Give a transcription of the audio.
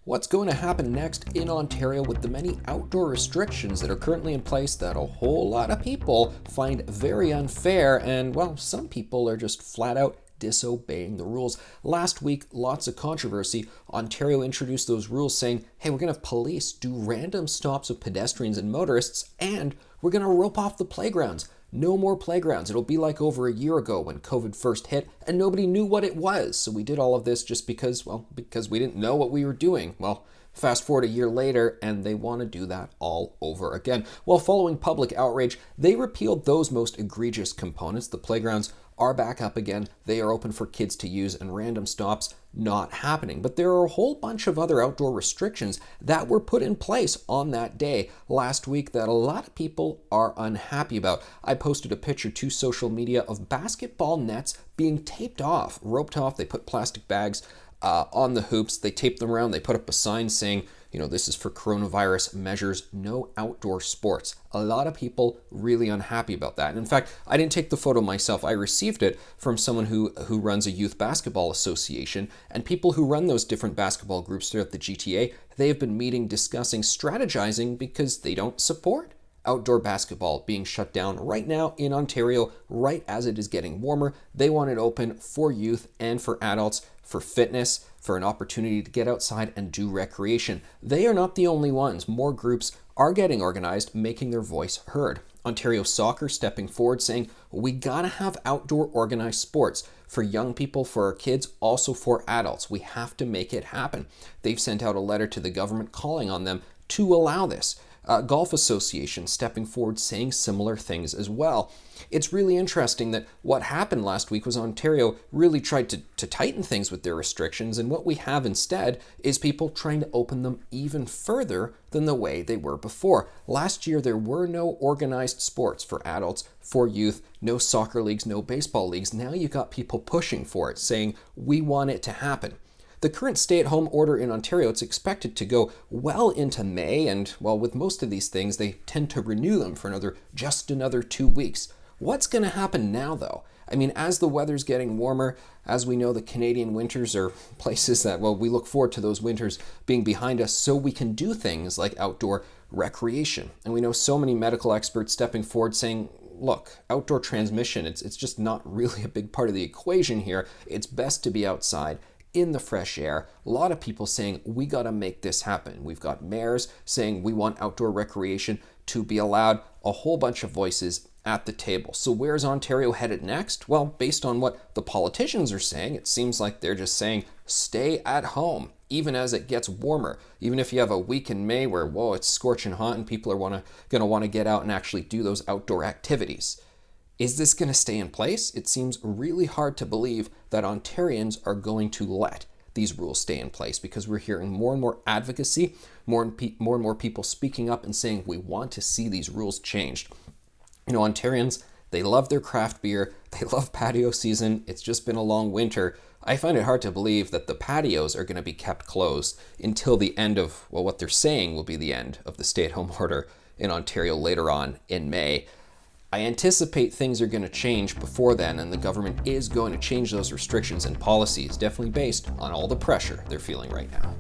What's going to happen next in Ontario with the many outdoor restrictions that are currently in place that a whole lot of people find very unfair, and well, some people are just flat out disobeying the rules. Last week, lots of controversy. Ontario introduced those rules saying, hey, we're going to have police do random stops of pedestrians and motorists, and we're going to rope off the playgrounds. No more playgrounds. It'll be like over a year ago when COVID first hit and nobody knew what it was. So we did all of this just because we didn't know what we were doing. Well, fast forward a year later and they want to do that all over again. Well, following public outrage, they repealed those most egregious components. The playgrounds are back up again. They are open for kids to use and random stops not happening. But there are a whole bunch of other outdoor restrictions that were put in place on that day last week that a lot of people are unhappy about. I posted a picture to social media of basketball nets being taped off, roped off. They put plastic bags on the hoops. They taped them around. They put up a sign saying, this is for coronavirus measures, no outdoor sports. A lot of people really unhappy about that. And in fact, I didn't take the photo myself. I received it from someone who runs a youth basketball association, and people who run those different basketball groups throughout the GTA, they have been meeting, discussing, strategizing because they don't support outdoor basketball being shut down right now in Ontario, right as it is getting warmer. They want it open for youth and for adults, for fitness, for an opportunity to get outside and do recreation. They are not the only ones. More groups are getting organized, making their voice heard. Ontario Soccer stepping forward saying, we gotta have outdoor organized sports for young people, for our kids, also for adults. We have to make it happen. They've sent out a letter to the government calling on them to allow this. Golf Association stepping forward saying similar things as well. It's really interesting that what happened last week was Ontario really tried to tighten things with their restrictions, and what we have instead is people trying to open them even further than the way they were before. Last year, there were no organized sports for adults, for youth, no soccer leagues, no baseball leagues. Now you got people pushing for it, saying, we want it to happen. The current stay-at-home order in Ontario, it's expected to go well into May, and well, with most of these things, they tend to renew them for just another 2 weeks. What's going to happen now, though? I mean, as the weather's getting warmer, as we know, the Canadian winters are places that, well, we look forward to those winters being behind us so we can do things like outdoor recreation. And we know so many medical experts stepping forward saying, look, outdoor transmission, it's just not really a big part of the equation here. It's best to be outside in the fresh air. A lot of people saying we got to make this happen. We've got mayors saying we want outdoor recreation to be allowed, a whole bunch of voices at the table. So where's Ontario headed next? Well, based on what the politicians are saying, it seems like they're just saying stay at home, even as it gets warmer. Even if you have a week in May where, whoa, it's scorching hot and people are going to want to get out and actually do those outdoor activities. Is this going to stay in place? It seems really hard to believe that Ontarians are going to let these rules stay in place because we're hearing more and more advocacy, more and more people speaking up and saying we want to see these rules changed. Ontarians, they love their craft beer, they love patio season. It's just been a long winter. I find it hard to believe that the patios are going to be kept closed until the end of, well, what they're saying will be the end of the stay-at-home order in Ontario later on in May. I anticipate things are going to change before then, and the government is going to change those restrictions and policies, definitely based on all the pressure they're feeling right now.